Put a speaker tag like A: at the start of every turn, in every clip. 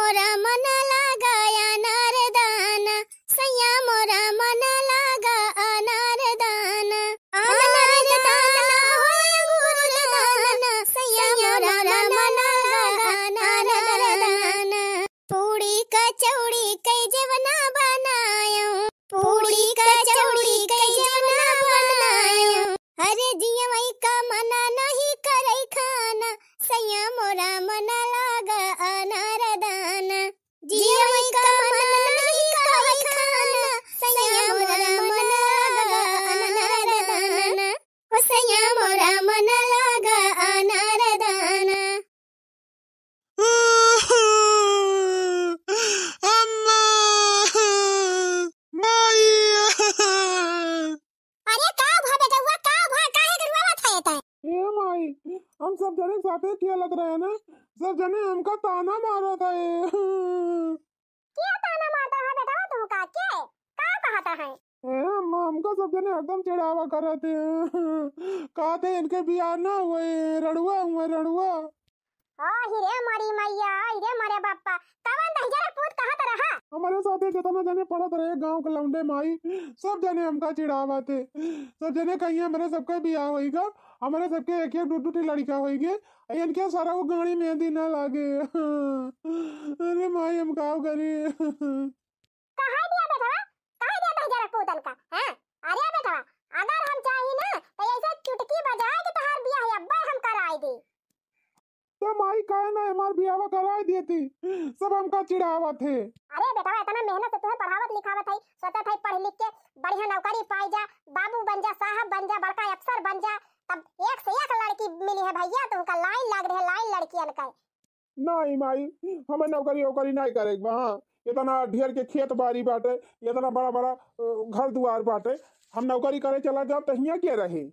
A: मोरा मन लागा अनारदाना, सैया मोरा मन लागा अनारदाना। अनारदाना हो गुरदाना, सैया मोरा मन लागा अनारदाना। पूड़ी कचौड़ी कई जवना बनायो, पूड़ी कचौड़ी कई जवना बनायो। अरे जिया वही का मना नहीं करे खाना, सैया मोरा मन लागा अनारदाना। जिया वही का मना नहीं करे खाना, सैया मोरा मन लागा अनारदाना। ओ सैया मोरा मन लागा अनारदाना।
B: अम्मा माई।
A: अरे का भा बेटा हुआ, का भा काहे के रुआवत है ता?
B: ए माई, हम सब जने साथे क्या लग रहे हैं ना, सब जने हमका ताना मारा था ये।
A: क्या ताना मारता है बेटा तू का के? का कहता है?
B: अम्मा हमका सब जने एकदम चिढ़ावा कर रहे थे। कहते इनके बियाह ना हुए, रड़ुआ हुए रड़ुआ।
A: हिरे मरी मैया, हिरे मरे बाप्पा, कवन दहिजरा पूत कहत रहा?
B: हमारे साथे जितना जने पढ़त रहे गांव के लौंडे माई, सब जने हमका चिढ़ावा थे। सब जने कहीं हमारे सबके बियाह होइगा, हमारे सबके एक एक दो दो लड़का होइगे, इनके सारा वो गाड़ी मेहंदी ना लागे। अरे माई हम गाँव करी।
A: कहा दिया बेटा, कहा दिया दहिजरा पूतन का? हैं? अरे बेटा, अगर हम चाही ना तो ऐसे चुटकी बजाए कि तहार बियाह अब्बा हम कराई दी।
B: तो माई काहे ना हमार बियाह कराई दी थी, सब हमका चिढ़ावा थे।
A: अरे बेटा इतना मेहनत से तुम्हें पढ़ावत लिखावत है, सोचत है पढ़ लिख के बढ़िया नौकरी पाई जा, बाबू बन जा, साहब बन जा, बड़का अफसर बन जा, तब एक से एक लड़की मिली है भैया, तुमका लाइन लग रही है, लाइन लड़कियन का।
B: नहीं माई, हमें नौकरी वोकरी नहीं करेगा। हाँ, इतना ढेर के खेत बाड़ी बाटे, इतना बड़ा बड़ा घर दुआर बाटे, हम नौकरी करे चला जाब तो हियां के रही।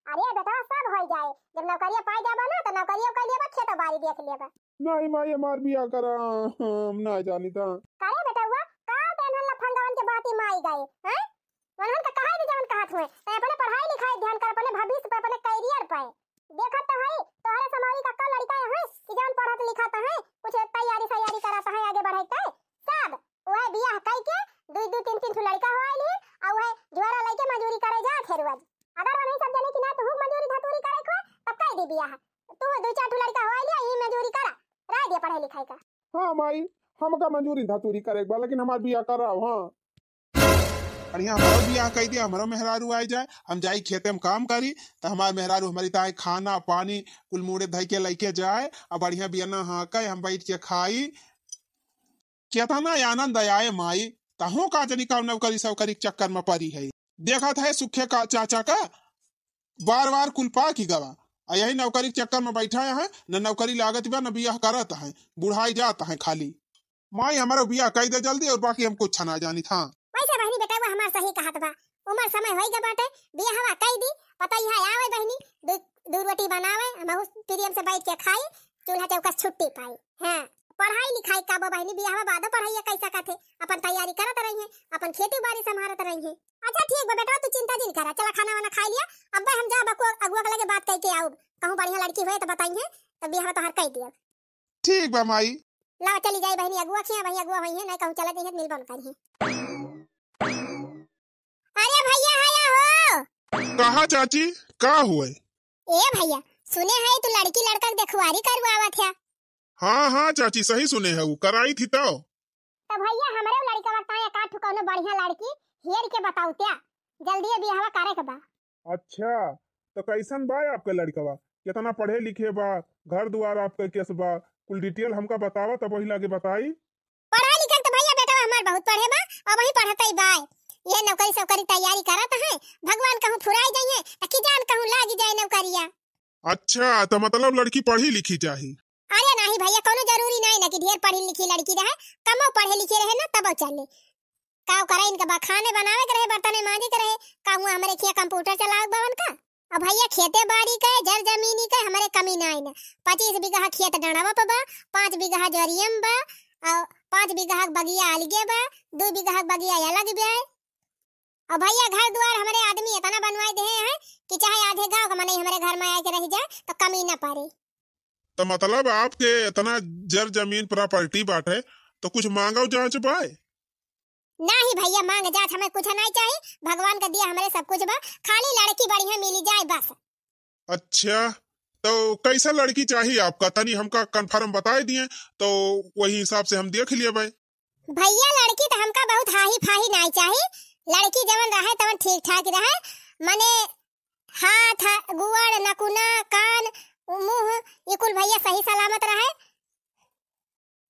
A: अरे बेटा सब हो जाए, जब नौकरिया पाई जाबा ना तो नौकरिया कर लेबा, खेत बाड़ी देख लेबा।
B: नहीं माई हमार बियाह करा, हम ना जानी था।
A: करे बेटा हुआ का तेनहन लफंगवन के बाती माई गए हैं? वनहन का कहाई जवन कहत हुए, ते अपने पढ़ाई लिखाई ध्यान कर, अपने भविष्य पे, अपने करियर पे देखत तो है। तोहरे समारी का लड़का है कि जवन पढ़त लिखत है, कुछ तैयारी करत है, आगे बढ़त है, सब ओए बियाह कई के दू दू तीन तीन लड़का होइली, आ ओए जोरा लइके मजूरी करे जा फेरवाज। अगर वही सब जने कि ना तू मजूरी धतूरी करे को तब कई दी बियाह, तू दू चार लड़का होइली ई मजूरी करा, रह दे पढ़ाई लिखाई का।
B: हाँ माई, हमका मंजूरी धतूरी करेगा, लेकिन हमार बियाह कराओ। हाँ बढ़िया, हमारा बियाह कह दिया, हमारा मेहरारू आ जाए, हम जाई खेते में काम करी, तो हमारे मेहरारू हमारी ताए खाना पानी कुल मुड़े धई के लेके जाए, और बढ़िया बियाना हाँ कहे हम बैठ के खाई, केतना आनंद आए माई। तहु का जनी का नौकरी सौकरी चक्कर में पड़ी है, देखा था सुखे का चाचा का बार बार कुलपा की गवा, यही नौकरी चक्कर में बैठा है, न नौकरी लागत बा न बियाह करत है, बुढ़ाई जाता है खाली। माई हमारा बियाह कह दे जल्दी, और बाकी हम कुछ ना जानी था।
A: वैसे बहनी बेटा वो हमार सही कहत बा, उमर समय होई ग बाटे, बियाहवा कई दी, पता ही है आवे बहनी, दू रोटी बनावे, हम प्रियम से बैठ के खाई, चूल्हा चौका छुट्टी पाई। हां पढ़ाई लिखाई का बहनी, बियाहवा बाद पढ़ाई कैसा काथे, अपन तैयारी करत रही है, अपन खेती बाड़ी संभालत रही है। अच्छा ठीक बा बेटा, तू चिंता जिन करा, चला खाना वाना खा लिया, अब हम जा बको अगुआ के लगे बात कह के आऊ, कहूं बढ़िया लड़की होए तो बताइए, तो बियाहवा तो हर कह दिया।
B: ठीक बा माई,
A: ला चली जाई बहनी, अगुआ खिया भैया अगुआ होई है, नहीं कहूं चला जइए मिल बन करी। अरे भैया आया हो।
B: कहा चाची का हुए?
A: ए भैया सुने है तू लड़की लड़का देखवारी करवावत है?
B: हाँ हाँ चाची सही सुने है, वो कराई थी तो
A: भैया हमारे लड़का बताया का ठु कोनो बढ़िया लड़की हेर के बताऊ त्या, जल्दी बियाह करे के बा।
B: अच्छा तो कैसन बा आपका लड़का, कितना पढ़े लिखे बा, घर दुआर आपका कैसे बा, कुल डिटेल हमका बतावा तब वही लागे बताई।
A: पढ़ा लिखा तो भैया बेटा हमार बहुत पढ़े बा, और वही पढ़तई बा, ये नौकरी सबकरी तैयारी करत है, भगवान कहूं फुराई जाइए त की जान कहूं लागी जाए नौकरिया।
B: अच्छा तो मतलब लड़की पढ़ी लिखी चाहिए?
A: अरे नहीं भैया कोनो जरूरी नहीं ना कि ढेर पढ़ी लिखी लड़की रहे, कमो पढ़े लिखे रहे ना तब चले। काव करे इनका बा खाने बनावे के रहे, बर्तन मांजे के रहे, कहूं हमरे खिया कंप्यूटर चलावे बवन का। अब भैया खेते बाड़ी के जर जमीनी के हमारे कमी नहीं ना, 25 बीघा खेत डंडवा पे बा, 5 बीघा जरियम बा, और 5 बीघा बगिया अलगे बा, 2 बीघा बगिया अलग बा। और भैया घर द्वार हमारे आदमी इतना बनवाए दे हैं कि चाहे आधे गांव का मने हमारे घर में आके रह जाए तो कमी न पड़े।
B: तो मतलब आपके इतना जर जमीन प्रॉपर्टी बाटे, तो कुछ मांगो जांच पाए।
A: नहीं भैया, मांग जात हमें कुछ नहीं चाहिए, भगवान का दिया हमारे सब कुछ बा, खाली लड़की बढ़िया मिली जाए बस।
B: अच्छा, तो कैसा लड़की चाहिए आपका, तनी हमका कंफर्म बताए दिए तो वही हिसाब से हम देख लिए भाई।
A: भैया लड़की तो हमका बहुत हाही फाही नहीं चाहिए, लड़की जवन रहे तवन ठीक ठाक रहे, मने हाथ गुआड़ नकुना कान मुंह ये कुल भैया सही सलामत रहे,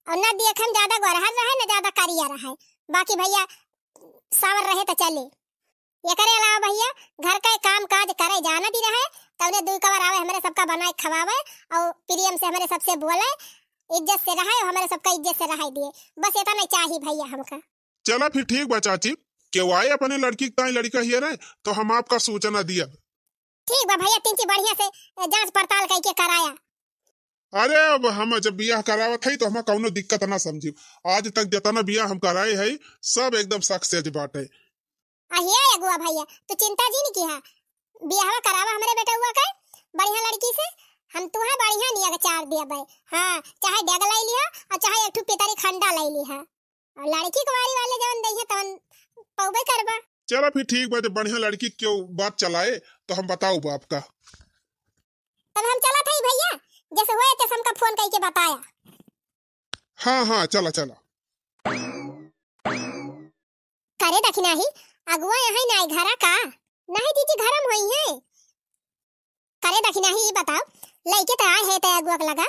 A: और न देखे में ज्यादा गोरहर रहे न ज्यादा करिया रहे, बाकी भैया सावर रहे तो चले। ये करे अलावा भैया घर का काम काज करे जाना दी रहे, तब दुई कवर आवे हमारे सबका बनाए खवावे और प्रियम से हमारे सबसे बोले, इज्जत से रहे और हमारे सबका इज्जत से रहे दिए, बस इतना नहीं चाहिए भैया हमका।
B: चला फिर ठीक बा चाची, क्यों आए अपने लड़की का लड़का ही रहे तो हम आपका सूचना दिया।
A: ठीक बा भैया, तीन बढ़िया से जांच पड़ताल करके कराया।
B: अरे अब हम जब बियाह करावत है तो हम कौनो दिक्कत ना समझी, आज तक जितना बियाह हम कराए है सब एकदम सक्सेस बाटे।
A: अहिया अगुआ भैया तू चिंता जी नहीं किया, बियाह करावा हमारे बेटा हुआ का बढ़िया लड़की से, हम तुम्हें बढ़िया निया के चार दिया भाई। हाँ, चाहे डेग लाई लिया और चाहे एक ठू पितरी खंडा लाई लिया, और लड़की कुमारी वाले जवन दइया तवन पौबे करबा।
B: चलो फिर ठीक बा, जब बढ़िया लड़की क्यों बात चलाए तो हम बताओ बाप का।
A: तब हम चला था भैया, जैसे हुए तैसे हमका फोन करके बताया।
B: हाँ हाँ चला चला।
A: करे दखिना ही अगुआ यहाँ नहीं घरा का नहीं दीदी घरम हुई है, करे दखिना ही बताओ लड़के तो आए है तो अगुआ का लगा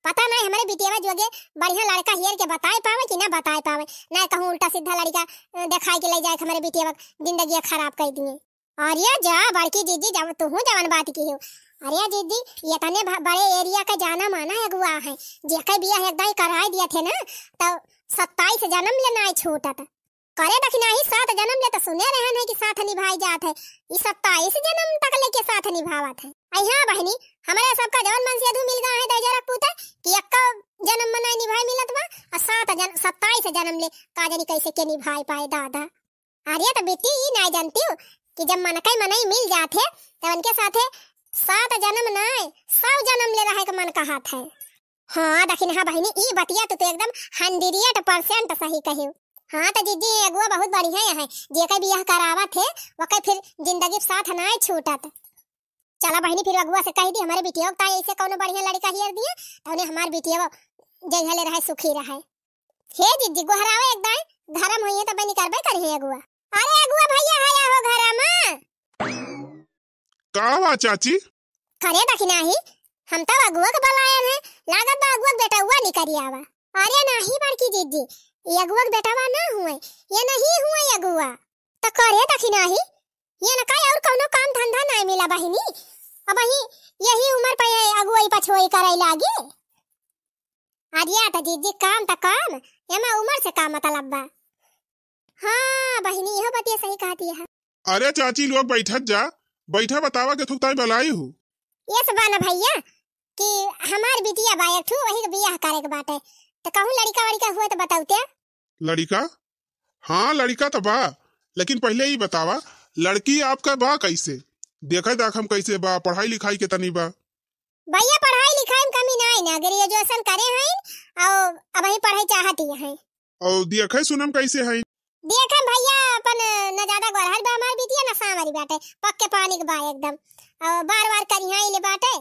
A: पता नहीं हमारे बिटिया जोगे बढ़िया लड़का हियर के बताए पावे कि ना बताए पावे, ना कहूँ उल्टा सीधा लड़का दिखाई के ले जाए हमारे बिटिया जिंदगी खराब कर दिए। अरे जा बड़की दीदी जब तू जवान बात की हो, अरे दीदी ये तने बड़े एरिया का जाना माना अगुआ है, जेके बियाह एकदम कराए दिया थे ना तो 27 जन्म लेना छूटा था, करे दखिना ही 7 जन्म ले तो सुने रहे हैं कि साथ निभाई जात है, ये 27 जन्म तक लेके साथ निभावत है। अहिया बहनी हमारे सबका जवन मन से अधू मिल गया है दजरा पूता कि एक्का जन्म मना निभाई मिलत बा, और 27 जन्म ले का जानी कैसे के निभाई पाए दादा। अरे तो बेटी ई नहीं जानती हूँ कि जब मनकई मनई मिल जात है तो उनके साथे 7 जन्म नहीं 100 जन्म ले रहा है का मन का हाथ है। हाँ दखिन हाँ बहनी ई बतिया तो एकदम 100% सही कही। हाँ तो जीजी अगुआ बहुत बढ़िया है, जेके बियाह करावा थे वके फिर जिंदगी साथ ना छूटत। चला बहनी फिर अगुआ से कह दी हमारे बिटिया का ऐसे कोनो बढ़िया लड़का हियर दिए तो उन्हें हमार बिटिया जगह ले रहे सुखी रहे। हे जीजी गोहरावा एकदम धर्म होई है तो बनी करबे करही अगुआ। अरे अगुआ भैया आया हो घरा में
B: का हुआ चाची?
A: करे दखिना ही हम तो अगुआ के बुलाया है, लागत बा अगुआ बेटा हुआ नहीं करियावा। अरे नहीं बड़की जीजी ये अगुआ बेटावा ना हुए, ये नहीं हुए अगुआ तो करे दखिना ही ये न काय और कोनो काम धंधा नहीं मिला बहिनी, अब यही उम्र पे अगुआई पछोई करे लागी। अरे तो जीजी काम तो काम एमा उम्र से का मतलब बा। हाँ बहिनी यह बात ये सही कहती है।
B: अरे चाची लोग बैठत जा, बैठा बतावा के थुकताई बलाई हूँ।
A: ये सब ना भैया कि हमार बिटिया बा एक ठू वही के बियाह करे के बाटे, तो कहूं लड़का वड़का हुए तो बताऊते।
B: लड़का? हाँ लड़का तो बा, लेकिन पहले ही बतावा लड़की आपका बा कैसे, देखा दाख हम कैसे बा, पढ़ाई लिखाई के तनी बा।
A: भैया पढ़ाई लिखाई में कमी नहीं ना, ग्रेजुएशन करे हैं और अब ही पढ़ाई चाहती है।
B: और देखे सुनम कैसे है?
A: देखे भैया अपन न ज्यादा गोरहर बा हमार बिटिया न सामरी बाटे, पक्के पानी के बा एकदम, और बार-बार करिहाई ले बाटे।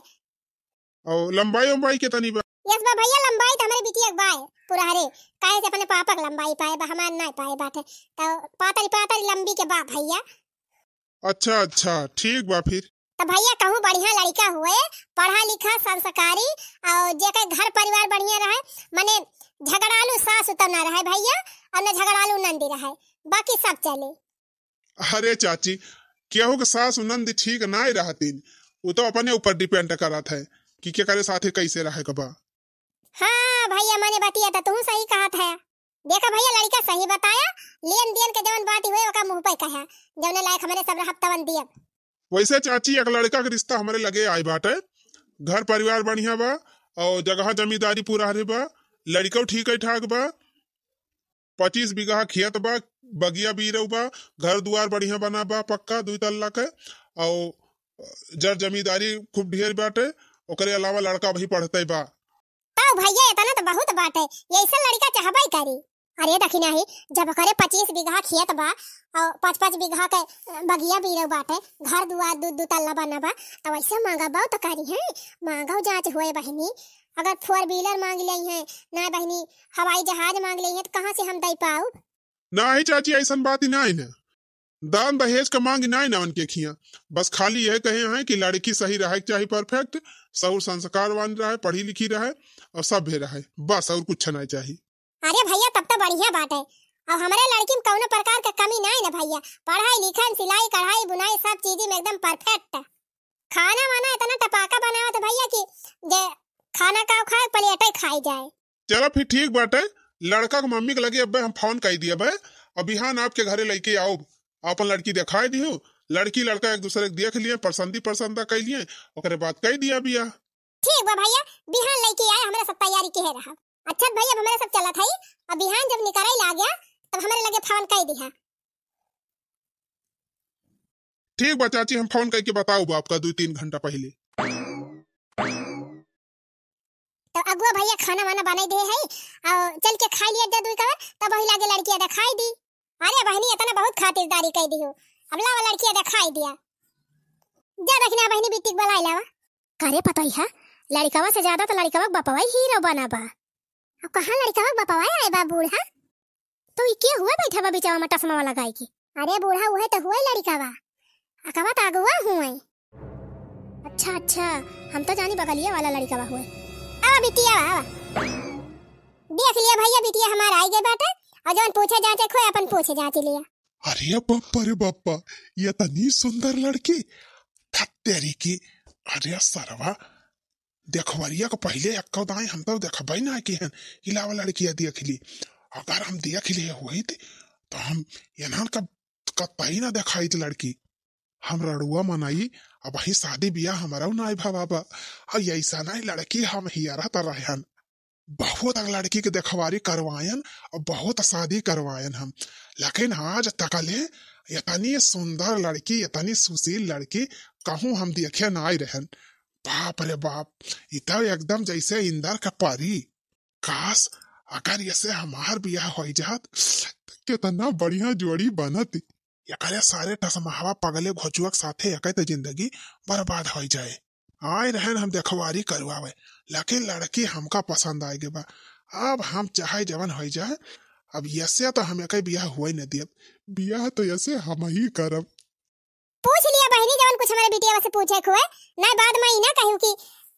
B: और लंबाई के तनी बा?
A: यस बा भैया लंबाई तो हमारे बिटिया के बा पूरा हरे, काहे से अपने पापा के लंबाई पाए बा हमार नहीं पाए बाटे, तो पातरी लंबी के बा भैया।
B: अच्छा अच्छा ठीक बा फिर।
A: तो भैया कहूँ बढ़िया लड़का हुए, पढ़ा लिखा संस्कारी और जेके घर परिवार बढ़िया रहे, माने झगड़ालू सास तो ना रहे भैया और न झगड़ालू नंदी रहे, बाकी सब चले।
B: अरे चाची केहू के सास नंद ठीक ना रहतीन, वो तो अपने ऊपर डिपेंड करत है कि के करे साथे कैसे रहे के बा।
A: हाँ भैया मैंने बतिया था तू सही कहा था, देखा भैया लड़का सही बताया, लेन देन के जवन बात हुए ओका मुंह पे कहा, जवने लायक हमारे सब रहत तवन दिया।
B: वैसे चाची एक लड़का के रिश्ता हमारे लगे आई बाटे, घर परिवार बढ़िया बा और जगह जमींदारी पूरा हरे बा, लड़का ठीक है ठाक बा, 25 बीघा खेत बा, बगिया बीरऊ बा, घर दुआर बढ़िया बना बा पक्का 2 तल्ला के, और जर जमींदारी खूब ढेर बाटे, ओकरे अलावा लड़का भी पढ़ते बा।
A: ताऊ भैया इतना तो बहुत बात है, ऐसा लड़का चाहबे करी। अरे देखी नहीं, जब करे 25 बीघा खेत बा और 5-5 बीघा के बगिया बीरो बाटे, घर दुआर दू तल्ला बनबा, तो ऐसे मांगबा तो करी है। मांगो जांच होए बहनी, अगर 4 व्हीलर मांग ली है ना बहनी, हवाई जहाज मांग ली है तो कहाँ से हम दे पाऊ?
B: नहीं चाची ऐसा बात ही नहीं ना, दान दहेज का मांग नहीं ना उनके खिया। बस खाली यह कहे हैं कि लड़की सही रहे चाहिए, परफेक्ट सौर संस्कारवान रहे, पढ़ी लिखी रहे और सभ्य रहे, बस और कुछ नहीं चाहिए।
A: अरे भैया तब तो बढ़िया बात है। और हमारे लड़की में कौनो प्रकार का कमी नहीं ना भैया, पढ़ाई लिखाई सिलाई कढ़ाई बुनाई सब चीजें में एकदम परफेक्ट है। खाना वाना इतना टपाका बनावा तो भैया कि जे खाना का खाए प्लेट खाई जाए।
B: चलो फिर ठीक बात है, लड़का के मम्मी के लगे अब हम फोन कर दिए भाई, और बिहान आपके घरे लेके आओ, अपन लड़की दिखाई दियो, लड़की लड़का एक दूसरे के देख लिए, पसंदा कर लिए, ओकरे बाद कह दिया बिया।
A: ठीक बा भैया, बिहान लेके आए, हमरा सब तैयारी के रहा। अच्छा भैया हमारे सब चला था, और बिहान जब निकराई ला गया तब हमारे लगे फोन कर दिया।
B: ठीक बा चाची, हम फोन करके बताओ आपका 2-3 घंटा पहले।
A: तो अगुआ भैया खाना वाना बनाई दे है और चल के खा लिया दे का, तब वही लागे लड़की दिखाई दी। अरे बहनी इतना बहुत खातिरदारी कर दी हो, अब लावा लड़की दिखाई दिया। जा देखना बहनी बिटिक बुलाई लावा। करे पता है लड़कावा से ज्यादा तो लड़कावा बापवा हीरो बना बा। अब कहां लड़कावा बापवा आए बा बूढ़ा, तो ये क्या हुआ बैठा बा बिचावा में टसमा वाला गाय की। अरे बूढ़ा हुए तो हुए लड़कावा, अकवा तो अगुआ हुए। अच्छा अच्छा, हम तो जानी बगलिया वाला लड़कावा हुए। आवा बिटिया आवा, देख लिया भैया बिटिया हमारा आई गए बाटे, और जौन पूछे जांचे खोए अपन पूछे जांच लिया।
B: अरे बाप्पा रे बाप्पा, ये तनी सुंदर लड़की तेरी की। अरे सरवा देखवरिया को पहले अक्का दाई हम तो देखबई ना कि हन हिलावा लड़किया देख ली, अगर हम देख लिए हुई थी तो हम यहां का कतई ना दिखाई थी लड़की। हम रड़ुआ मनाई, अब वही शादी बियाह हमारा ना भावा, और ऐसा नहीं लड़की हम हियारा तरहन, बहुत लड़की के देखवारी करवायन और बहुत शादी करवायन हम, लेकिन आज तकले इतनी सुंदर लड़की, इतनी सुशील लड़की कहूँ हम देखे ना आई रहन। बाप रे बाप, इतना एकदम जैसे इंदर का परी। काश अगर ऐसे हमार बियाह हो जात कितना बढ़िया जोड़ी बनत। ये सारे टसमावा पगले घोचुअक साथे एक जिंदगी बर्बाद हो जाए। आए रहन हम देखवारी करवावे, लेकिन लड़की हमका पसंद आएगी बा। अब हम चाहे जवन हो जाए, अब ऐसे तो हम एक बियाह हुआ न दियब, बियाह तो ऐसे हम ही करब।
A: पूछ लिया बहनी जवन कुछ हमारे बिटिया से पूछे खोए ना, बाद में ई ना कहू कि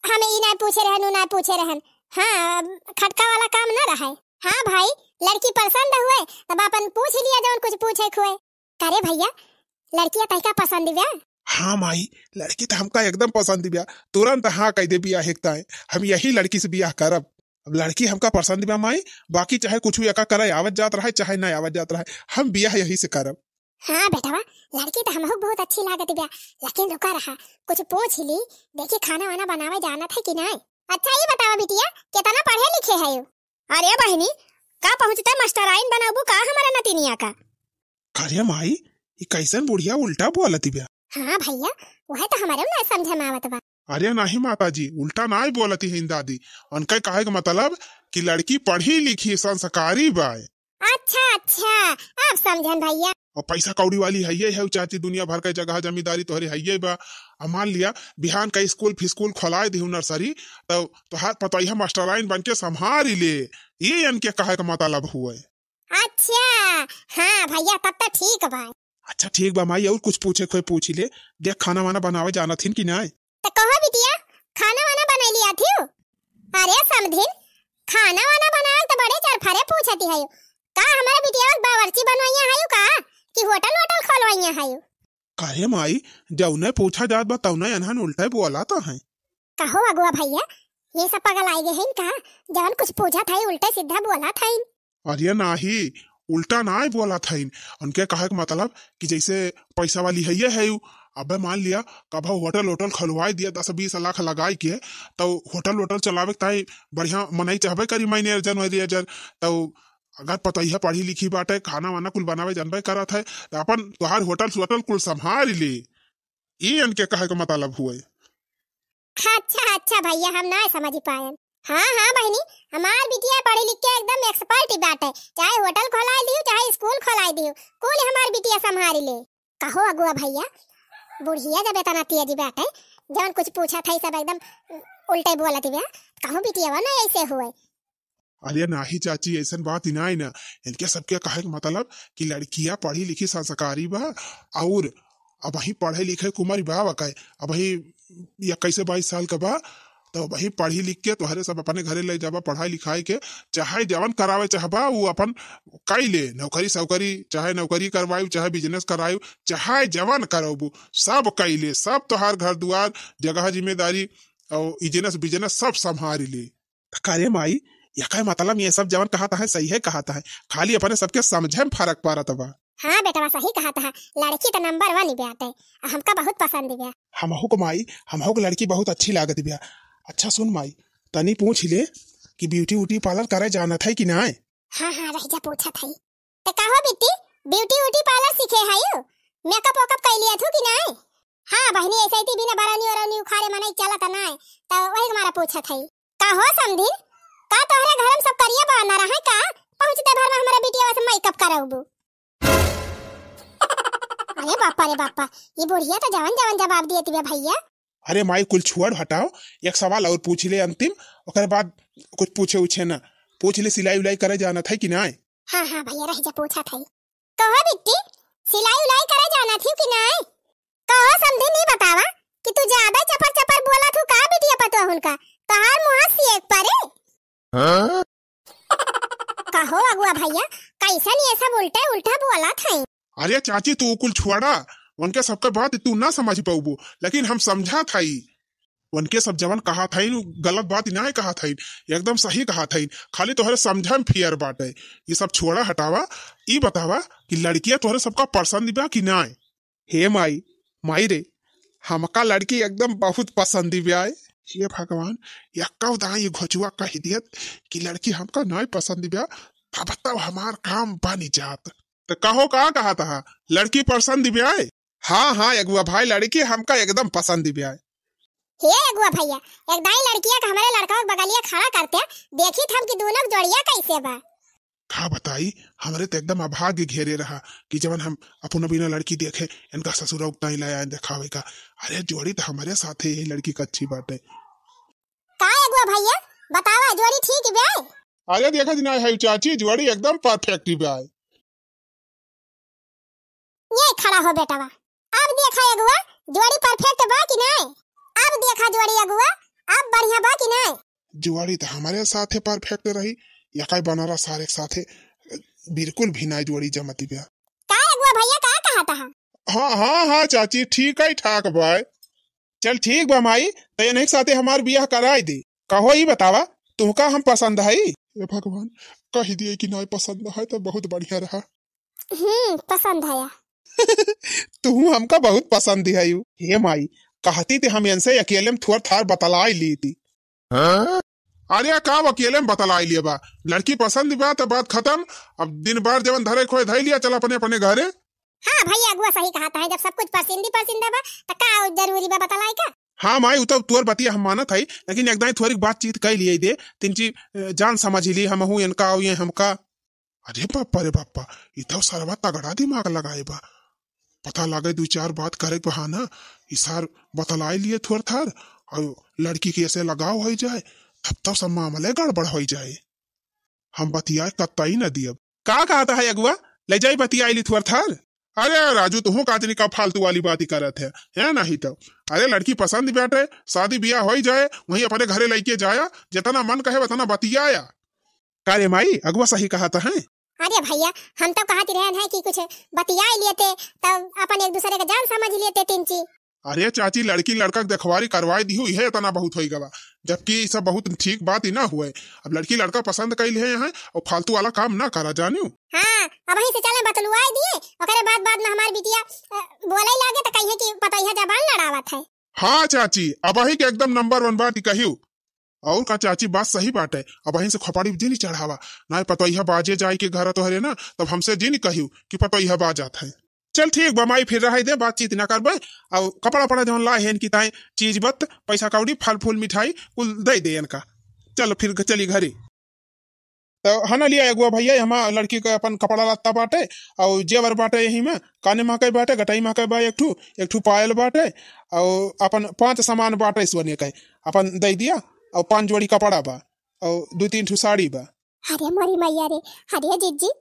A: हमें ई ना पूछे रहन ना पूछे रहन। हां खटका वाला काम ना रहे। हां भाई लड़की पसंद हुए तब अपन पूछ लिया जवन कुछ पूछे खोए। करे भैया लड़कियां तैका पसंद बिया?
B: हाँ माई, लड़की तो हमका एकदम पसंद बिया, तुरंत हाँ कह दे बिया हेकता है, हम यही लड़की से बियाह करब। अब लड़की हमका पसंद बिया माई, बाकी चाहे कुछ भी करे आवत जात रहे चाहे ना आवत जात रहे, हम बियाह यही से करब।
A: हाँ बेटवा लड़की तो हमको बहुत अच्छी लागत बिया, लेकिन रुका रहा कुछ पूछ ली, देखी खाना वाना बनावे जाना था कि नहीं। अच्छा ये बतावा बिटिया कितना पढ़े लिखे है? अरे बहनी का पहुंचते मास्टराइन बनाबू का हमारा नतिनिया का?
B: अरे माई ये कैसन बुढ़िया उल्टा बोलती बिया।
A: हाँ भैया वह तो हमारे ना समझ में आवत बा।
B: अरे नहीं माता जी, उल्टा ना ही बोलती है दादी, उनका कहे का मतलब कि लड़की पढ़ी लिखी संस्कारी बा।
A: अच्छा अच्छा अब समझन भैया।
B: और पैसा कौड़ी वाली है ये है चाची, दुनिया भर का जगह जमींदारी तोहरे है ये बा। मान लिया बिहान का स्कूल फिस्कूल खोलाए दी नर्सरी, तो तोहार पतैया मास्टराइन बन के संभाल ले, ये इनके कहे का मतलब हुआ।
A: अच्छा हाँ भैया तब तो ठीक बा।
B: अच्छा ठीक बा माई, और कुछ पूछे कोई पूछ ले, देख खाना वाना बनावे जाना थी कि नहीं?
A: तो कहो बिटिया खाना वाना बना लिया थी? अरे समधिन खाना वाना बनाए तो बड़े चरफरे पूछती है का हमारे बिटिया बावर्ची बनवाइया है का कि होटल वोटल खोलवाइया है?
B: अरे माई जौने पूछा जात बा तौने अनहन उल्टा बोला तो है।
A: कहो अगुआ भैया ये सब पगल आए गए हैं का, जवन कुछ पूछा था उल्टा सीधा बोला था?
B: अरे नाही उल्टा ना ही बोला था, उनके कहे का मतलब कि जैसे पैसा वाली है ये है। अब मान लिया कब होटल वोटल खुलवाई दिया 10-20 लाख लगाई के, तो होटल वोटल चलावे ताई बढ़िया मनाई चाहबे करी मैनेजर, तो अगर पतैया पढ़ी लिखी बाटे खाना वाना कुल बनावे जानबे करत है, तो अपन तोहार होटल कुल संभाल ले, ये इनके कहे का मतलब हुए।
A: अच्छा अच्छा भैया हम ना समझ पाए। हाँ हाँ बहनी, हमार बिटिया पढ़ी लिख के एकदम एक्सपर्ट बाटे। चाहे होटल खोलाई दियो चाहे स्कूल खोलाई दियो, कुल हमार बिटिया संभारी ले। कहो अगुआ भैया, बुढ़िया जब इतना तेज बाटे, जौन कुछ पूछा था सब एकदम उल्टे बोलत बा। कहो बिटिया ना ऐसे हुए।
B: अरे नाही चाची, ऐसा बात ही ना इनके सबके कहे के मतलब कि लड़कियां पढ़ी लिखी संस्कारी बा, और अब वही पढ़े लिखे कुमारी बा वकाय अब वही 21-22 साल का बा, तो वही पढ़ी लिख के तोहरे सब अपने घरे ले जाबा पढ़ाई लिखाई के, चाहे जवन करावे चाहबा वो अपन कई ले, नौकरी सौकरी चाहे नौकरी करवायु चाहे बिजनेस करायु चाहे जवन करबू सब कई ले, सब तोहार घर दुआर जगह जिम्मेदारी और बिजनेस सब संभारी ले। करे माई यह मतलब ये सब जवन कहता है सही है कहता है, खाली अपने सबके समझे में फर्क पड़त बा।
A: हाँ बेटा सही कहा था, लड़की तो नंबर 1 बाटे, हमका बहुत पसंद है।
B: हमहू को माई, हमहू को लड़की बहुत अच्छी लागत बिया। अच्छा सुन माई, तनी पूछ ले कि ब्यूटी पार्लर करे जाना था कि ना?
A: हाँ हाँ रह जा पूछा था। तो कहो बिट्टी, ब्यूटी पार्लर सीखे है, मेकअप वेकअप कर लिया थू कि ना? हाँ बहनी, ऐसे ही बिना बरानी और उखाड़े मनाई चला था ना, तो वही हमारा पूछा था। कहो समझी का तोहरे घर में सब करिया बना रहा है का? पहुंचते भर में हमारा बिटिया से मेकअप कराऊबू। अरे बापा, ये बुढ़िया तो जवन जवाब दिए तिबे भैया।
B: अरे माई कुल छोड़ हटाओ, एक सवाल और पूछ ले अंतिम, ओकर बाद कुछ पूछे ना। पूछ ले सिलाई उलाई करे जाना था कि ना?
A: हाँ हाँ भैया रह जा पूछा था। कहो बिट्टी, सिलाई उलाई करे जाना थी कि ना? कहो समझी नहीं बतावा कि तू ज्यादा चपर बोला तू का बिटिया पतो हुनका तहार मुंह से एक परे। हाँ? कहो अगुआ भैया, कैसा नहीं ऐसा उल्टा बोला था?
B: अरे चाची तू कुल छोड़ा, उनके सबके बात तू ना समझ पाऊबू, लेकिन हम समझा था। उनके सब जवन कहा था गलत बात ना कहा था, एकदम सही कहा था, खाली तोहरे समझा में फियर बाटे। ये सब छोड़ा हटावा, ये बतावा कि लड़कियां तोहरे सबका पसंद बा कि ना? हे माई रे, हमका लड़की एकदम बहुत पसंद बा। ये भगवान, ये घोचुआ कह दियत कि लड़की हमका नहीं पसंद बा, बताओ हमार काम बन जात। तो कहो कहा था लड़की पसंद बा? हाँ अगुआ भाई, लड़की हमका एकदम पसंद बा।
A: हे अगुआ भैया, एक दाई लड़कियां का हमारे लड़का के बगलिया खड़ा करते, देखी हम कि दोनों जोड़िया कैसे बा।
B: का बताई, हमरे तो एकदम अभाग्य घेरे रहा कि जब हम अपना बिना लड़की देखे इनका ससुर उगता ही लाया दिखावे का। अरे जोड़ी तो हमारे साथ है, यही लड़की का अच्छी बात है।
A: का अगुआ भैया बतावा, जोड़ी ठीक बा?
B: अरे देखा जी ना है चाची, जोड़ी एकदम परफेक्ट बा।
A: ये खड़ा हो बेटावा, अब देखा अगुआ जोड़ी परफेक्ट बा कि नहीं? अब देखा जोड़ी अगुआ अब बढ़िया बा कि नहीं?
B: जोड़ी तो हमारे साथ है परफेक्ट रही, यकाई बनारा सारे साथ है बिल्कुल भी ना जोड़ी जमती बा।
A: का अगुआ भैया का कहा था?
B: हाँ चाची ठीक है ठाक बा। चल ठीक बा माई, तो ये नहीं साथे हमार बियाह कराई दे। कहो ही बतावा तुमका हम पसंद है? ये भगवान, कह दिए कि नहीं पसंद है तो बहुत बढ़िया रहा।
A: पसंद है।
B: तू हमका बहुत पसंद है। हे माई, कहती थी हम इनसे अकेले में थोड़ा थार बतलाई ली थी। हाँ? अरे का अकेले में बतलाई लिया बा, लड़की पसंद बा तो बात खत्म। अब दिन भर जवन धरे खोए धई लिया, चल अपने घरे।
A: हाँ भैया अगुआ सही कहा है, जब सब कुछ पसंद बा तो का जरूरी बा बतलाई का?
B: हाँ माई, तो तोर बतिया हम मानत है, लेकिन एकदम थोड़ी बातचीत कर लिए दे, तीन चीज जान समझ ली, हम हूँ इनका ये हमका। अरे बापा, इतना सरवा तगड़ा दिमाग लगाए बा। पता लगे 2-4 बात करे बहाना इसार बतलाई लिए थोड़ थार, और लड़की के ऐसे लगाव हो जाए तब तो सब मामले गड़बड़ हो जाए। हम बतिया कत्ता न दियब। का कहता है अगुआ, ले जाई बतिया ली थोड़ थार? अरे राजू, तुम काजनी का फालतू वाली बात ही करत है नहीं तो? अरे लड़की पसंद बैठे, शादी ब्याह हो जाए, वहीं अपने घरे लेके जाया, जितना मन कहे उतना बतियाया। कारे माई, अगुआ सही कहता है।
A: अरे भैया, हम तो कहते रहे हैं कि कुछ बतिया लेते, तब अपन एक दूसरे का जान समझ लेते तीन चीज।
B: अरे चाची, लड़की लड़का देखवारी करवाई दी हुई है, इतना बहुत हो गवा, जबकि सब बहुत ठीक बात ही ना हुए। अब लड़की लड़का पसंद कर लिए हैं और फालतू वाला काम ना करा जानू।
A: हाँ, अब वहीं से चले बतलुआई दिए, ओकरे बाद में हमारी बिटिया बोले लागे तो कहिए कि पतैया जबान लड़ावत है।
B: हाँ चाची, अब वही के एकदम नंबर 1 बात कहियो। और का चाची बात सही बात है, अब वहीं से खोपड़ी जी नहीं चढ़ावा ना, पतैया बाजे जाए के घर तो हरे ना, तब हमसे जी नहीं कहियो कि पतैया बाजात है। चल ठीक बमाई, फिर रह दे, बातचीत ना करबे। और कपड़ा पड़ा जवन ला हेन की ताई चीज बत पैसा कौड़ी फल फूल मिठाई कुल दे दे इनका। चलो फिर चली घरे। तो हना लिया एगुआ भैया हमार लड़की के अपन कपड़ा लत्ता बाटे और जेवर बाटे यही में काने महके बाटे गटाई महके बा एक ठू पायल बाटे और अपन 5 सामान बाटे सोने के अपन दे दिया और 5 जोड़ी कपड़ा बा और 2-3 ठू साड़ी बा।
A: अरे मोरी मैया रे, अरे जीजी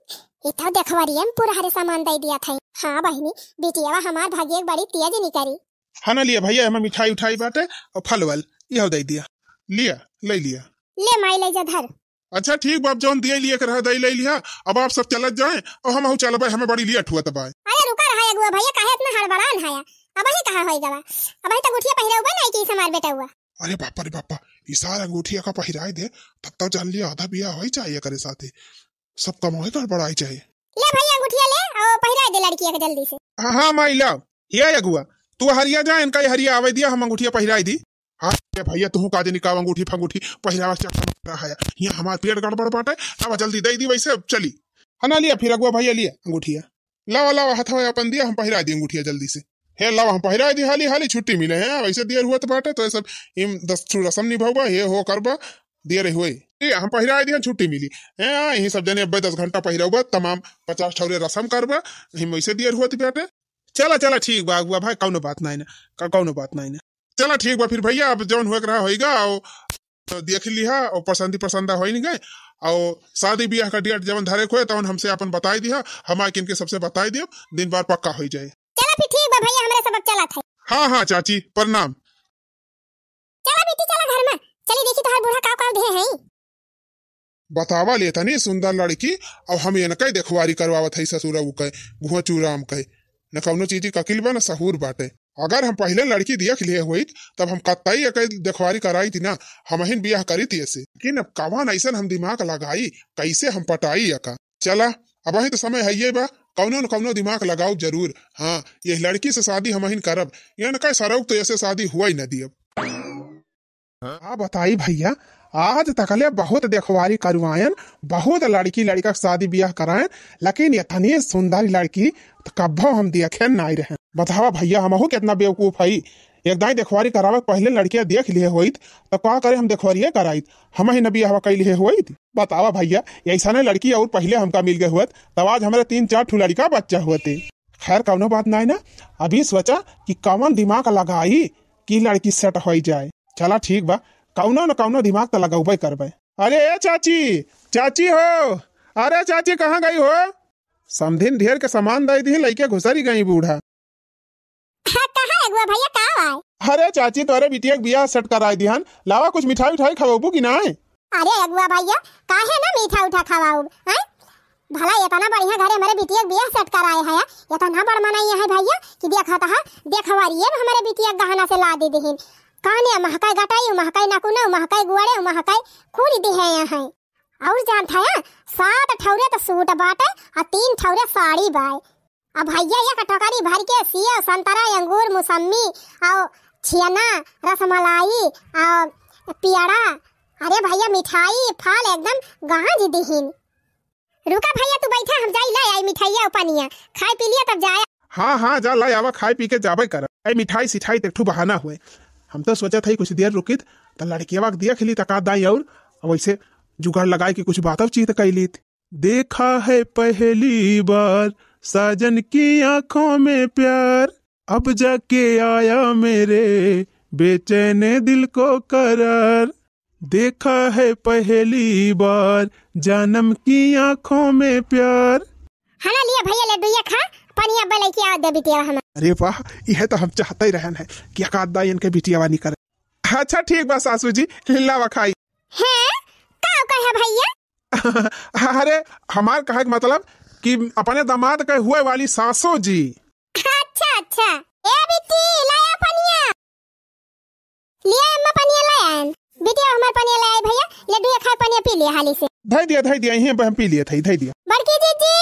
A: इतना देखवारी हम पूरा हरे सामान दे दिया था। हाँ बहनी बिटिया हमार भाग्य बड़ी तेज निकली।
B: हना लिया भैया हमें मिठाई उठाई बाटे और फल वल यह दे दिया लिया ले लिया
A: ले माई ले जा धर।
B: अच्छा ठीक बाप जौन दिए लिए कर दे ले लिया। अब आप सब चलत जाए और हम चलबे हमें बड़ी लेट हुआ तब।
A: अरे रुका रहा है भैया काहे इतना हड़बड़ान है अब ही कहां होई गवा अब ही तो गुठिया पहिरा हुआ नहीं कि समार बेटा हुआ।
B: अरे बापा रे बापा ई सारा अंगूठिया का पहिराई दे तब तो जान लिया आधा बिया होई चाहिए करे साथे सब कमाई कर बड़ाई चाहिए।
A: ले भैया अंगूठिया ले और पहिरा दे लड़किया के जल्दी से।
B: हां हां माई ला ये अगुआ तू हरिया जा इनका हरिया आवे दिया हम अंगूठिया पहिराई दी। हाँ भैया तू काजे निकाव अंगूठी फंगूठी पहिरावा चक्कर है यहाँ हमार पेट गड़बड़ बाटे अब जल्दी दे दी वैसे चली। हना लिया फिर अगुआ भैया लिया अंगूठिया लावा लावा हथवा अपन दिया हम पहिरा दी अंगूठिया जल्दी से। हे लावा हम पहिरा दी हाली हाली छुट्टी मिले हैं वैसे देर हुआ तो बाटे तो सब इम 10 ठू रसम निभावा ये हो करबा देर हुए हम पहिरा दी छुट्टी मिली है यही सब जने 10 घंटा पहिरा तमाम 50 ठौरे रसम करबा हम वैसे देर हुआ तो बाटे। चला चला ठीक बा अगुआ भाई कौनो बात नहीं ना कौनो बात नहीं ना चला ठीक बा फिर भैया अब जौन हुए रहा होगा और देख लिहा और पसंद हो नहीं गए और शादी ब्याह का डेट जब धरे खोए तब हमसे अपन बताई दिया हम किनके सबसे बताई दियो दिन बार पक्का हो जाए।
A: चला फिर ठीक बा भैया हमरे सबक चला था।
B: हाँ हाँ चाची प्रणाम।
A: चला बेटी चला घर में चली देखी तो हर बूढ़ा काव दे हैं
B: बतावा लेता नहीं सुंदर लड़की और हम ये न कई देखवारी करवावत है ससुरा उ कहे गुहा चूराम कहे न कौनो चीज ककिल बा न सहूर बाटे। अगर हम पहले लड़की देख लिए हुई तब हम कतई देखवारी कराई थी ना हम ही बियाह करी थी ऐसे लेकिन अब कवन ऐसा हम दिमाग लगाई कैसे हम पटाई अका। चला अब वही तो समय है ये बा कौनो न कौनो दिमाग लगाओ जरूर। हाँ ये लड़की से शादी हम ही करब ये न कह सरऊ तो ऐसे शादी हुआ ही न दी। अब बताई भैया आज तकले बहुत देखवारी करवायन बहुत लड़का शादी ब्याह करायन लेकिन इतनी सुंदर लड़की तो कब्बो हम देखे नहीं रहे। बतावा भैया हमहू कितना बेवकूफ है एक दाई देखवारी करावे पहले लड़कियां देख लिए हुई तो क्या करे हम देखवारिये कराई हम ही न बियाह कैलिए हुई। बतावा भैया ऐसा न लड़की और पहले हमका मिल गए हुए तब आज हमारे 3-4 ठू लड़का बच्चा हुए थे। खैर कौनो बात नहीं ना अभी सोचा कि कौन दिमाग लगाई कि लड़की सेट हो जाए। चला ठीक बा कौनो न कौनो दिमाग तो लगाबे करबे। अरे चाची चाची हो अरे चाची कहाँ गई हो समधिन ढेर के सामान दे दी लड़के घुसरी गई बूढ़ा।
A: भैया कहाँ आए?
B: अरे चाची तोरे बिटिया के बियाह सेट कराई दिहन लावा कुछ मिठाई उठाई खवाबू कि नहीं।
A: अरे अगुआ भैया काहे ना मीठा उठा खवाऊ हैं भला इतना बढ़िया घरे हमारे बिटिया के बियाह सेट कराए है इतना बड़ मनाई है भैया कि देखा था देखवारिये हमारे बिटिया गहना से ला दे दिहिन काने महकाई गटाई महकाई नकुना महकाई गुआड़े महकाई खूरी दी है यहाँ और जान था 7 ठौरे तो सूट बाटे और 3 ठौरे साड़ी बाय अब भैया ये कटोकरी भर के सेब संतरा अंगूर मौसमी और छेना रसमलाई और पियड़ा अरे भैया मिठाई फल एकदम गहां जी दिहिन। रुका भैया तू बैठा हम जाई ला आई मिठाइया और पानिया खाए पी लिया तब जाए।
B: हाँ हाँ जा ला आवा खाए पी के जाबे कर मिठाई सिठाई एक ठू बहाना हुए हम तो सोचा था कुछ देर रुकित तो लड़किया दिया खिली तका दाई और वैसे जुगाड़ लगाए कि कुछ बात चीत कैली। देखा है पहली बार साजन की आंखों में प्यार अब जाके आया मेरे बेचैन दिल को करार देखा है पहली बार जानम की आंखों में प्यार।
A: हना लिया भैया लड्डूया खा पनिया बले की आ दे बिटिया हम।
B: अरे वाह यह तो हम चाहते ही रहन है कि अकादा इनके बिटिया वानी करे। अच्छा ठीक बा सासू जी लावा खाई
A: है का कहे भैया।
B: अरे हमार कहे का मतलब कि अपने दामाद के हुए वाली सासू जी।
A: अच्छा अच्छा ए बिटी लाया पनिया लिया अम्मा पनिया लाया बिटिया हमार पनिया लाया भैया लड्डू खा पनिया पी लिया हाली से
B: धई दिया यहीं हम पी लिए थे धई दिया।
A: बड़की जीजी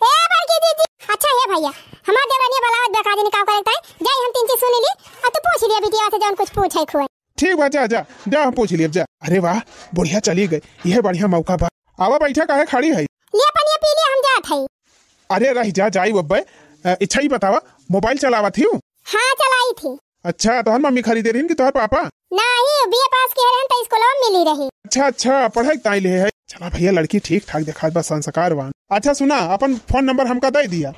A: ए बड़की जीजी अच्छा है भैया हमार देवरानी बलावत बेकाजी निकाव करता है जाई हम 3 चीज सुन ली आ तू पूछ लिया बिटिया से जौन कुछ पूछे खुए।
B: ठीक बा जा जा जा हम पूछ लिए जा। अरे वाह बढ़िया चली गई यह बढ़िया मौका बा आवा बैठा काहे खड़ी है
A: लिया पनिया पी लिया हम जात है।
B: अरे रह जा जाई बब्बे इच्छा ही बतावा मोबाइल चलावा थी।
A: हाँ चलाई थी।
B: अच्छा तोहर मम्मी खरीदे रही कि तोहर पापा।
A: नहीं बीए पास किए रहन त स्कूल में मिली रही।
B: अच्छा अच्छा पढ़ाई ताई ले है। चला भैया लड़की ठीक ठाक देखा बस संस्कारवान। अच्छा सुना अपन फोन नंबर हमका दे दिया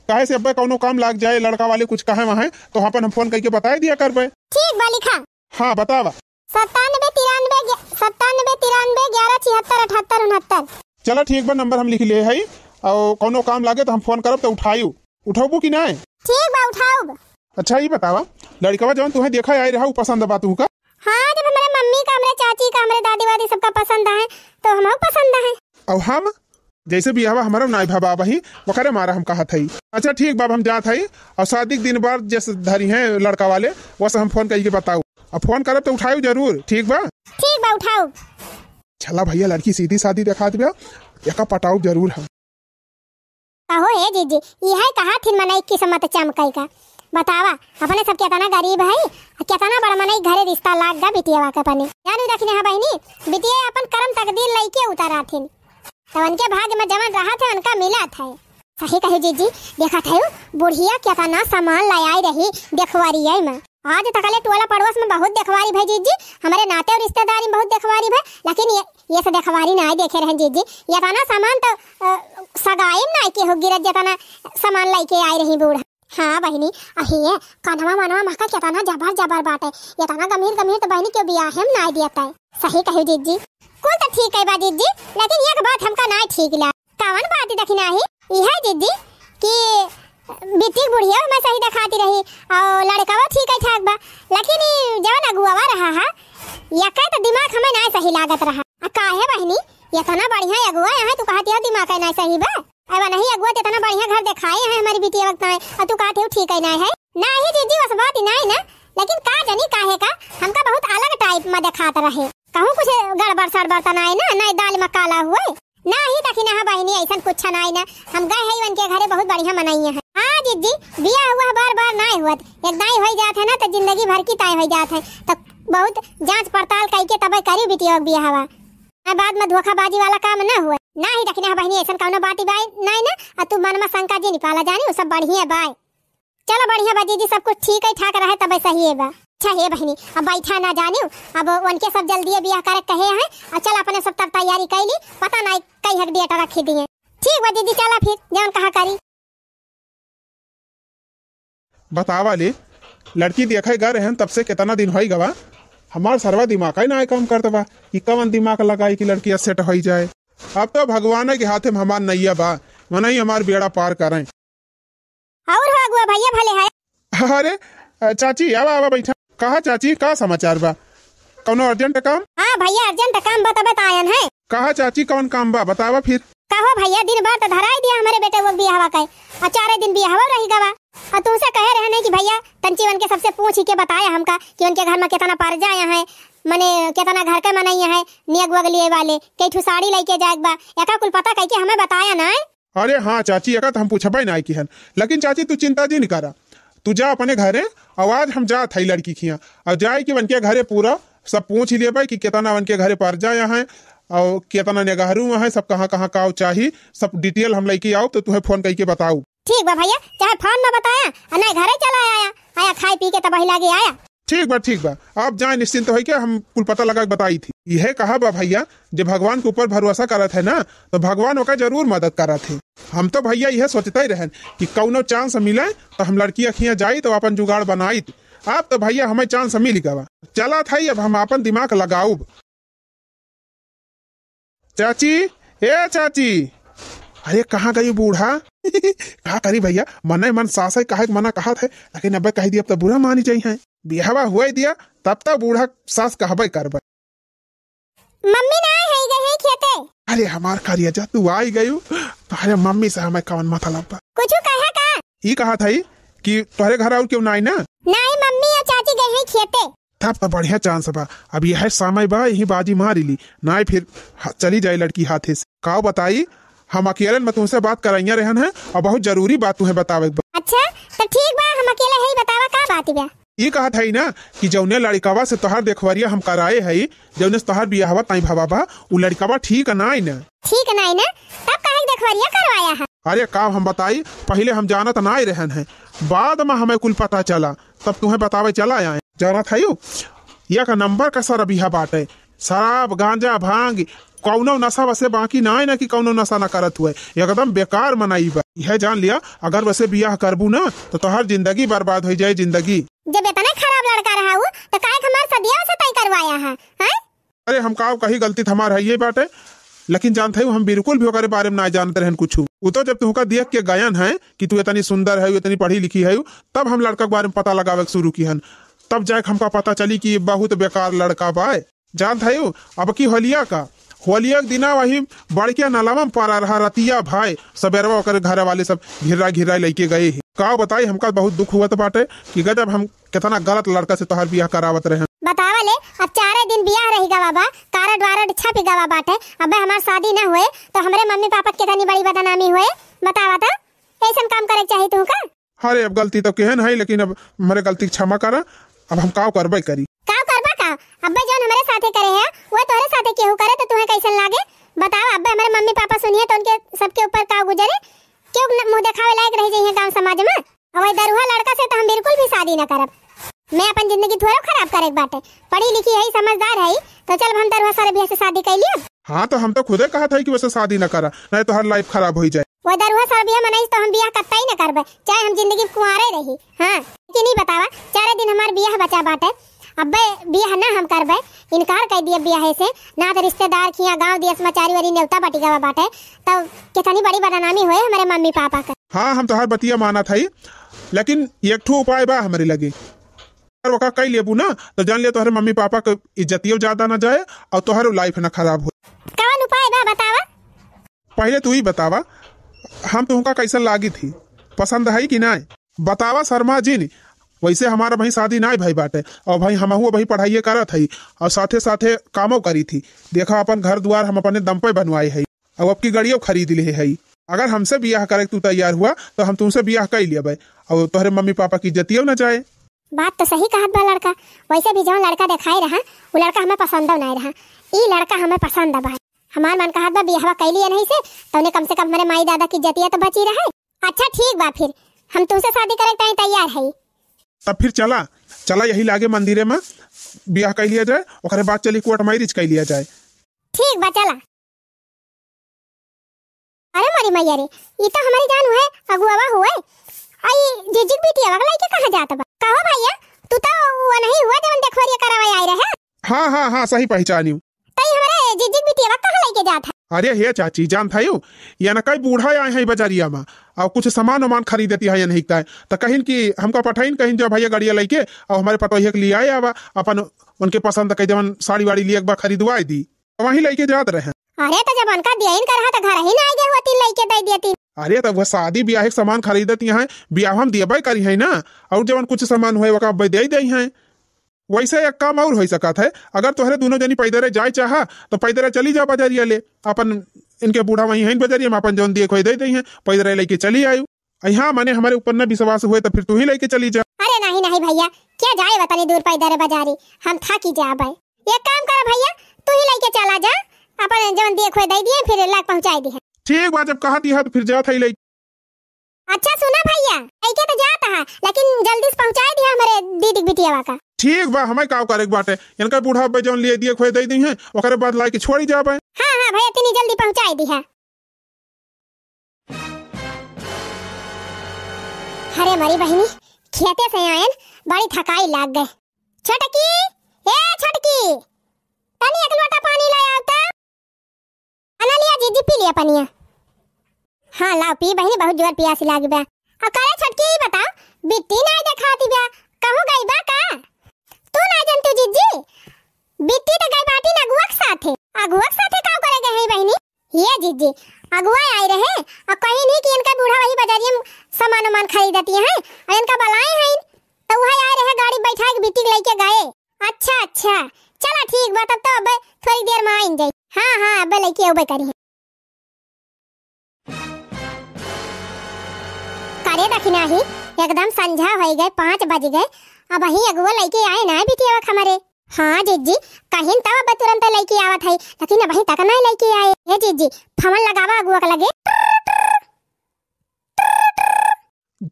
B: काहे से अब कोनो काम लाग जाए लड़का वाले कुछ कहे वहाँ तो अपन हम फोन करके बता दिया करबे।
A: ठीक बा लिखा।
B: हाँ बतावा।
A: 979311767869।
B: चलो ठीक बा नंबर हम लिख लिए है और कोनो काम लागे तो हम फोन करब तो उठायू उठाबू की नहीं।
A: ठीक बा उठाऊ।
B: अच्छा ये बतावा लड़कवा जवन तुम्हें देखा आई रहा पसंद बा तुमका?
A: हाँ जब हमारे मम्मी का हमारे चाची का हमारे दादी वादी सबका पसंद है तो हमको पसंद है।
B: और हम जैसे भी हवा हमारा नाई भाबा वही वखरे मारा हम कहा थी। अच्छा ठीक बाब हम जात है और शादी के दिन बाद जैसे धरी है लड़का वाले वैसे हम फोन करके बताऊ और फोन करब तो उठाऊ जरूर। ठीक बा।
A: ठीक बा उठाऊ।
B: चला भैया लड़की सीधी सादी दिखा दिया एका पटाऊ जरूर हम।
A: कहो हे जीजी यह कहा थी मनाई किस्मत चमकई का बतावा अपने सब कितना गरीब है कितना बड़ा मनाई घरे रिश्ता लाग गा बिटिया का पने जानू रखने है बहनी बिटिया अपन कर्म तकदीर लइके उतारा थी तो उनके भाग्य में जवन रहा थे उनका मिला था। सही कही जीजी देखा था बुढ़िया कितना सामान लाई रही देखवारी में आज तकले टोला पड़ोस में बहुत देखवारी भाई जीजी हमारे नाते और रिश्तेदारी में बहुत देखवारी भाई लेकिन ये से देखवारी नहीं देखे रहे जीजी ये तना सामान तो सगाई में नहीं के हो गिरत जतना सामान लेके आई रही बूढ़ा। हाँ बहनी अहिए कन्हवा मनवा मका कितना जबर जबर बाटे ये तना गंभीर गंभीर तो बहनी के बियाह हम नहीं दिया। सही कही जीजी कुल तो ठीक है बा जीजी लेकिन एक बात हमका नहीं ठीक ला कवन बात देखी नहीं यह जीजी कि बिटिक बुढ़िया मैं सही दिखाती रही और लड़का ठीक है ठाक बा लेकिन जवन अगुआ रहा है या कह तो दिमाग हमें नहीं सही लागत रहा काहे बहनी ये तना बढ़िया अगुआ है तू कहती हो दिमाग नहीं सही बा अब नहीं अगुआ इतना बढ़िया घर दिखाए हैं हमारी बिटिया वक्त में और तू कहती हो ठीक है नहीं जीजी बस बात नहीं ना लेकिन का जानी काहे का हमका बहुत अलग टाइप में दिखाता रहे कहूँ कुछ गड़बड़ सड़बड़ तो नहीं ना नहीं दाल में काला हुआ नहीं तकी ना बहनी ऐसा कुछ नहीं ना हम गए हैं उनके घरे बहुत बढ़िया मनाइए हैं। हाँ जीजी बिया हुआ बार बार नहीं हुआ एक दाई हो जाते है ना तो जिंदगी भर की तय हो जाते है तो बहुत जांच पड़ताल करके तब करी बिटिया बिया हवा बाद में धोखाबाजी वाला काम न हुआ नहीं तकी ना बहनी ऐसा कौनो बात नहीं ना तू मन में शंका जी निकाला जानी सब बढ़िया बाय चलो बढ़िया बा जीजी सब कुछ ठीक है ठाक रहे तब सही है बा। अच्छा है बहनी अब बैठा ना जानी अब उनके सब जल्दी बियाह करे कहे हैं और चल अपने सब तब तैयारी कर ली पता नहीं कई हक डेट रखी दिए। ठीक बा दीदी चला फिर जौन कहा करी।
B: बतावा ले लड़की देखे गए हैं तब से कितना दिन हो गवा हमार सर्वा दिमाग ही ना काम करता बा कि कवन दिमाग लगाई कि लड़की सेट हो जाए। अब तो भगवान के हाथे में हमार नैया बा मन ही हमार बेड़ा पार करें।
A: और हो अगुआ भैया भले है।
B: अरे चाची आवा आवा बैठा कहा चाची का समाचार बा कौनो अर्जेंट काम?
A: हाँ भैया अर्जेंट काम बतायन है।
B: कहा चाची कौन काम बा बतावा फिर।
A: कहो भैया दिन भर तो धराई दिया हमारे बेटे वो बियाहवा का और 4 दिन बियाहवा रही गवा और तुमसे कहे रहे नहीं कि भैया तंचीवन के सबसे पूछ के बताया हमका कि उनके घर में कितना पर्जा है मने कितना घर के मनैया है नियग वगलिए वाले कई ठू साड़ी लेके जाए बा एका कुल पता कह के हमें बताया ना।
B: अरे हाँ चाची एका तो हम पूछबे नहीं की हन लेकिन चाची तू चिंता जी नहीं करा तू जा अपने घरे आवाज हम जा थई लड़की खिया और जाए कि उनके घरे पूरा सब पूछ लिए भाई कि कितना उनके घरे पर्जा है और कितना निगाहरू है सब कहाँ कहाँ का चाहिए सब डिटेल हम लेके आओ तो तुम्हें फोन करके बताऊ।
A: ठीक बा भैया चाहे फोन में बताया और नहीं घरे चला आया खाए पी के तब लागे आया।
B: ठीक बा आप जाए निश्चिंत हो क्या हम कुल पता लगा बताई थी यह कहा बा भैया जब भगवान के ऊपर भरोसा करत है ना तो भगवान ओका जरूर मदद करत है। हम तो भैया यह सोचते ही रहन कि कौनो चांस मिले तो हम लड़की अखियां जाई तो अपन जुगाड़ बनाई आप तो भैया हमें चांस मिल गवा चला था अब हम अपन दिमाग लगाऊ। चाची ए चाची अरे कहाँ गई बूढ़ा कहा करी भैया मन मन सास कहा मना कहा थे लेकिन अब कह दिया अब तो बुरा मानी चाहिए बिहावा हुआ दिया तब तक बूढ़ा सास कहबे करबे।
A: मम्मी ना है गए खेते।
B: अरे हमार करिया जा तू आई गई तुम्हारे मम्मी से हमें कौन मतलब बा
A: कुछ कहा का
B: ये कहा था कि तुम्हारे घर और क्यों नहीं ना
A: नहीं मम्मी और चाची गए हैं खेते
B: तब तो बढ़िया चांस बा अब यह समय बा यही बाजी मारी ली ना फिर चली जाए लड़की हाथे से का बताई हम अकेले में तुमसे बात कराइया रहन है और बहुत जरूरी बात तुम्हें बतावे।
A: अच्छा तो ठीक बा हम अकेले ही बतावा का बात बा
B: ये कहा था ना कि जौने लड़कावा से तोहार देखवरिया हम कराए है जौने तोहार बियाहवा ताई भावा बा वो लड़कावा ठीक नहीं ना
A: ठीक नहीं ना तब काहे देखवरिया करवाया है।
B: अरे काम हम बताई पहले हम जाना तो नहीं रहन है बाद में हमें कुल पता चला तब तुम्हें बतावे चला आए जाना था या का नंबर का सारा बिहा बाटे। शराब गांजा भांग कौनो नशा वैसे बाकी ना है ना कि कौनो नशा ना करत हुए, एकदम बेकार मनाई बा। यह जान लिया अगर वैसे बियाह करबू ना तो तोहर जिंदगी बर्बाद हो जाए जिंदगी।
A: जब इतना खराब लड़का रहा हूँ तो काहे हमार सदिया से तय करवाया है हैं?
B: अरे हम का कही गलती हमार है ये बाटे, लेकिन जानते हो हम बिल्कुल भी ओकरे बारे में ना जानते रहन कुछ। वो तो जब तुमका देख के गायन है कि तू इतनी सुंदर है इतनी पढ़ी लिखी है, तब हम लड़का के बारे में पता लगावे शुरू की हन। तब जाके हमका पता चली कि बहुत बेकार लड़का बा। जानते हो अब की होलिया के दिना वही बड़किया नालावा में पारा रहा रतिया भाई सबेरवा ओकर घर वाले सब घिरा लेके गए है। का बताई हमका बहुत दुख हुआ बाटे कि गजब हम कितना गलत लड़का से तोहर बियाह करावत रहे।
A: बतावा ले अब 4 दिन बियाह रहेगा बाबा, कार्ड वारड छप गवा बाटे। अब हमार शादी न हुए तो हमरे मम्मी पापा के कितनी बड़ी बदनामी हुए। बतावा था ऐसा काम करे चाहिए तू का?
B: अरे अब गलती तो केहन है, लेकिन अब हमारे गलती क्षमा करा। अब हम का करबे करी
A: अब्बे जो हमारे साथे करे है वो तोरे साथे केहू करे तो तुम्हें कैसन लागे? बताओ अब्बे हमारे मम्मी पापा सुनिए तो उनके सबके ऊपर का गुजरे? क्यों मुंह दिखावे लायक रह जाइए गांव समाज में? और दरुहा लड़का से तो हम बिल्कुल भी शादी न करब। मैं अपन जिंदगी थोड़ा खराब करे बाटे, पढ़ी लिखी है समझदार है तो चल हम दरुहा सारे बियाह से शादी कर लिया।
B: हाँ तो हम तो खुदे कहा था कि वैसे शादी न करा, नहीं तो हर लाइफ खराब हो जाए।
A: वो दरुहा सारे बियाह मनाई तो हम बियाह कत्ता ही न करबे, चाहे हम जिंदगी कुंवारे रही। हाँ कि नहीं बतावा 4 दिन हमार बियाह बचा बाटे। अब्बे बियाह ना हम करबे, इनकार कर दिए बियाह से ना तो रिश्तेदार खिया गांव दिया समाचारी वाली नेवता बटी गवा बाटे तब कितनी बड़ी बदनामी हुए हमारे मम्मी पापा का।
B: हाँ हम तोहर बतिया माना था, लेकिन एक ठो उपाय बा हमारे लगे। अगर वो कई लेबू ना तो जान लिया तोहरे मम्मी पापा के इज्जतियों ज्यादा ना जाए और तोहर लाइफ ना खराब हो।
A: कौन उपाय बा बतावा?
B: पहले तू ही बतावा हम तुमका कैसन लागी थी, पसंद है कि नहीं बतावा शर्मा जी ने। वैसे हमारा भाई शादी ना भाई बाटे और भाई हम भाई पढ़ाई करत है और साथे साथे कामों करी थी। देखा अपन घर द्वार हम अपने दम पे बनवाए है और अब की गाड़ियों खरीद ले है। अगर हमसे बियाह करे तू तैयार हुआ तो हम तुमसे बियाह कर लिया और तोहरे मम्मी पापा की इज्जतियों न जाए।
A: बात तो सही कहत बा लड़का। वैसे भी जो लड़का दिखाई रहा वो लड़का हमें पसंद नहीं रहा, ई लड़का हमें पसंद बा। हमार मन कहत बा बियाह कर लिया नहीं से तो उन्हें कम से कम मेरे माई दादा की इज्जतियां तो बची रहे। अच्छा ठीक बा, फिर हम तुमसे शादी करे तैयार है।
B: तब फिर चला यही लागे मंदिरे में बियाह कर लिया जाए, ओकरे बाद चली कोर्ट मैरिज कर लिया जाए।
A: ठीक बा चला। अरे मरी मैया रे, ये तो हमारी जान हुए अगुआवा हुए। आई जिजिक बिटिया वाला लेके कहां जात बा? कहो भैया तू तो वो नहीं हुआ जवन देखवरिया करावे आई रहे।
B: हाँ सही पहचानी हूँ।
A: तई हमारे जिजिक बिटिया कहां लेके जात है?
B: अरे हे चाची जान था यू या न कई बूढ़ा आए हैं बाजारिया में और कुछ सामान खरीदती है या नहीं तो कहीं कि हमको पठाइन कहीं जो भैया गाड़िया लेके और हमारे पटोहिया के लिए आए आवा अपन उनके पसंद के जवन साड़ी वाड़ी लिए एक बार खरीदवाई दी वहीं लेके जाते रहे।
A: अरे तो जब उनका दिया कर रहा तो घर ही ना आ गए होती लेके दे देती।
B: अरे तो वह शादी ब्याह के सामान खरीदती है, ब्याह हम दिया करी है ना, और जवन कुछ सामान हुए वो दे दी है। वैसे एक काम और हो सकता है, अगर तुम्हारे दोनों जनी पैदरे जाए चाहा तो पैदरे चली जा बाजारिया ले अपन इनके बूढ़ा वहीं है बाजारिया में अपन जौन दिए खोई दे दी है पैदरे लेके चली आयु। यहाँ माने हमारे ऊपर न विश्वास हुए तो फिर तू ही लेके चली जा।
A: अरे नहीं भैया क्या जाए बतानी दूर पैदरे बाजारी, हम थकी जा भाई। एक काम कर भैया तू ही लेके चला जा, अपन जौन दिए खोई दे दिए फिर लाख पहुंचाई दी है।
B: ठीक बात जब कहा दिया तो फिर जात है लेके।
A: अच्छा सुना भैया ऐके तो जाता है लेकिन जल्दी से पहुंचाई दिया हमारे दीदी बिटिया का।
B: ठीक बा हमें का करे बाटे इनका बूढ़ा बे जौन लिए दिए खोई दे दी है ओकरे बाद लाके छोड़ी जाबे।
A: हां भैया इतनी जल्दी पहुंचाई दी है। अरे मरी बहनी खेते से आयन बड़ी थकाई लाग गए। छोटकी ए छोटकी तनी एक लोटा पानी ले आवता। अना लिया जीजी पी लिया पानी। हां लाओ पी बहनी बहुत जोर प्यास लागी बा। आ करे छोटकी बता बिट्टी नहीं दिखाती बा कहूं गई बा का? तू ना जानती जीजी बिट्टी तो गई बाटी ना अगुआ के साथे का करे गए है बहनी? ये जीजी अगुआ आई रहे और कहीं नहीं कि इनका बूढ़ा वही बाजारी में सामान खरीदती है और इनका बलाए हैं तो वही आए रहे गाड़ी बैठा के बिट्टी लेके गए। अच्छा चला ठीक बा तब तो अब थोड़ी देर में आइन जाई। हां अब लेके आबे करी करे दखिना ही एकदम संझा हो गए 5 बज गए अब ही अगुआ लेके आए ना बिटिया हमारे। हाँ जीजी कहीं तब अब तुरंत लेके आवत है लेकिन अब तक नहीं लेके आए। ये जीजी फोन लगावा अगुआ के लगे।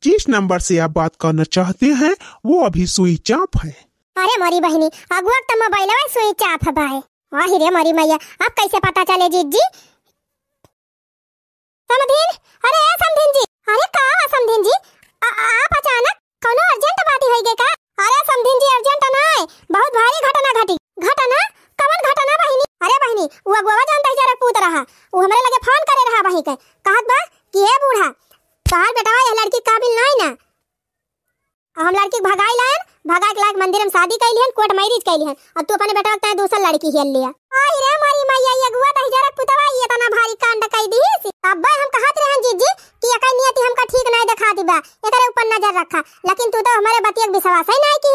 B: जिस नंबर से आप बात करना चाहते हैं वो अभी स्विच ऑफ है।
A: अरे मोरी बहनी अगुआ त मोबाइलवा स्विच ऑफ बाय। आही रे मोरी मैया अब कैसे पता चले जीजी? समधिन, अरे ए समधिन जी, अरे का समधिन जी आप अचानक कोनो अर्जेंट बात होई गे का? अरे समधिन जी अर्जेंट ना है, बहुत भारी घटना घटी। घटना? कवन घटना बहिनी? अरे बहिनी वो अगुआ जानता ही जरा पूत रहा, वो हमरे लगे फोन करे रहा बही के, कहत बा कि ए बूढ़ा तोहार बेटवा ये लड़की काबिल नहीं ना, हम लड़की भगाई लायन, भगा के लायक मंदिर में शादी कैली हन, कोर्ट मैरिज कैली हन, और तू अपने बेटा तय दूसर लड़की हिल लिया। आई रे मारी मैया ये गुआ तही जरा पुतवा ये तना भारी कांड कई दी। अब हम कहत रहन जीजी कि एकर नियति हमका ठीक नहीं दिखा दिबा, एकरे ऊपर नजर रखा, लेकिन तू तो हमारे बतिया विश्वास ही नहीं की।